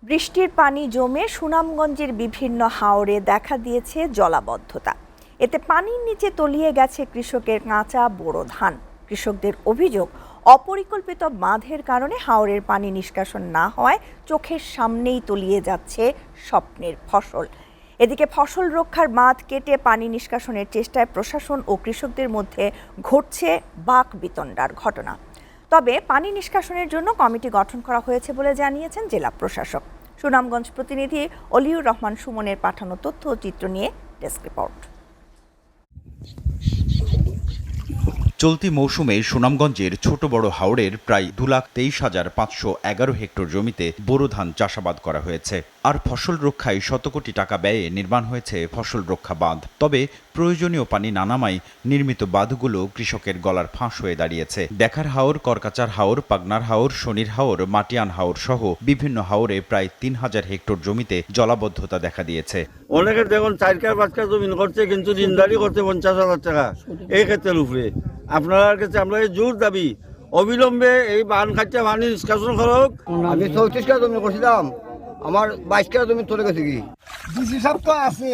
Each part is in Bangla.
বৃষ্টির পানি জমে সুনামগঞ্জের বিভিন্ন হাওরে দেখা দিয়েছে জলাবদ্ধতা। এতে পানির নিচে তলিয়ে গেছে কৃষকের কাঁচা বোরো ধান। কৃষকদের অভিযোগ, অপরিকল্পিত বাঁধের কারণে হাওরের পানি নিষ্কাশন না হওয়ায় চোখের সামনেই তলিয়ে যাচ্ছে স্বপ্নের ফসল। এদিকে ফসল রক্ষার বাঁধ কেটে পানি নিষ্কাশনের চেষ্টায় প্রশাসন ও কৃষকদের মধ্যে ঘটছে বাকবিতণ্ডার ঘটনা। তবে পানি নিষ্কাশনের জন্য কমিটি গঠন করা হয়েছে বলে জানিয়েছেন জেলা প্রশাসক। সুনামগঞ্জ প্রতিনিধি অলিউর রহমান সুমনের পাঠানো তথ্য ও চিত্র নিয়ে ডেস্ক রিপোর্ট। চলতি মৌসুমে সুনামগঞ্জের ছোট বড় হাওরের প্রায় 2,23,511 হেক্টর জমিতে বোরো ধান চাষাবাদ করা হয়েছে। আর ফসল রক্ষায় শত কোটি টাকা ব্যয়ে নির্মাণ হয়েছে ফসল রক্ষা বাঁধ। তবে প্রয়োজনীয় পানি না নামায় নির্মিত বাঁধগুলো কৃষকের গলার ফাঁস হয়ে দাঁড়িয়েছে। দেখার হাওর, করকাচার হাওর, পাগনার হাওর, শনির হাওর, মাটিয়ান হাওর সহ বিভিন্ন হাওরে প্রায় 3,000 হেক্টর জমিতে জলাবদ্ধতা দেখা দিয়েছে। অনেকের দেখুন 4 জমিন করছে, কিন্তু দিনদারি করছে 50,000 টাকা এই ক্ষেত্রের উপরে। আপনার কাছে আমরা জোর দাবি, অবিলম্বে এই বান খাচ্ছে পানি নিষ্কাশন করুক। আমি 34 জমি করছিলাম, আমার 22 জমি চলে গেছে কি। ডিসি সাহেব তো আসে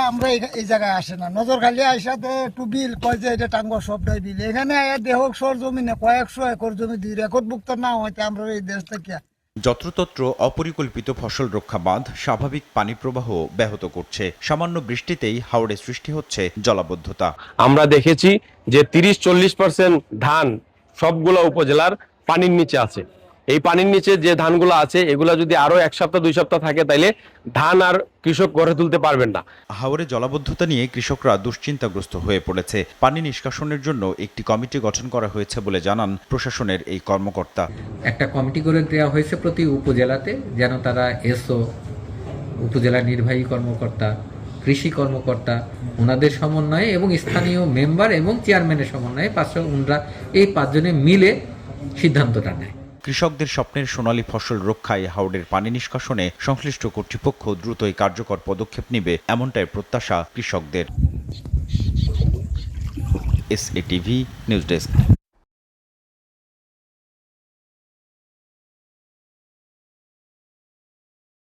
আমরা এই জায়গায় আসে না, নজর খালি আইসাতে একটু বিল কয় যে এটা টাঙ্গ সবটাই বিল। এখানে দেহ সর জমিনে কয়েকশো একর জমি দিয়ে রেকর্ডভুক্ত না হইতে আমরা এই দেশ থেকে যত্রতত্র অপরিকল্পিত ফসল রক্ষা বাঁধ স্বাভাবিক পানি প্রবাহ ব্যাহত করছে। সামান্য বৃষ্টিতেই হাওড়ে সৃষ্টি হচ্ছে জলাবদ্ধতা। আমরা দেখেছি যে 30-40% ধান সবগুলো উপজেলার পানির নিচে আছে। এই পানির নিচে যে ধানগুলো আছে এগুলো যদি আরো 1 সপ্তাহ 2 সপ্তাহ থাকে তাইলে ধান আর কৃষক গড়ে তুলতে পারবেন না। হাওরে জলাবদ্ধতা নিয়ে কৃষকরা দুশ্চিন্তাগ্রস্ত হয়ে পড়েছে। পানি নিষ্কাশনের জন্য একটি কমিটি গঠন করা হয়েছে বলে জানান প্রশাসনের এই কর্মকর্তা। একটা কমিটি করে দেওয়া হয়েছে প্রতি উপজেলাতে, যেন তারা এসও, উপজেলা নির্বাহী কর্মকর্তা, কৃষি কর্মকর্তা, ওনাদের সমন্বয়ে এবং স্থানীয় মেম্বার এবং চেয়ারম্যানের সমন্বয়ে ওনারা এই 5 জনে মিলে সিদ্ধান্তটা নেয়। কৃষকদের স্বপ্নের সোনালী ফসল রক্ষায় হাওড়ের পানি নিষ্কাশনে সংশ্লিষ্ট কর্তৃপক্ষ দ্রুতই কার্যকর পদক্ষেপ নেবে, এমনটাই প্রত্যাশা কৃষকদের। SATV news desk.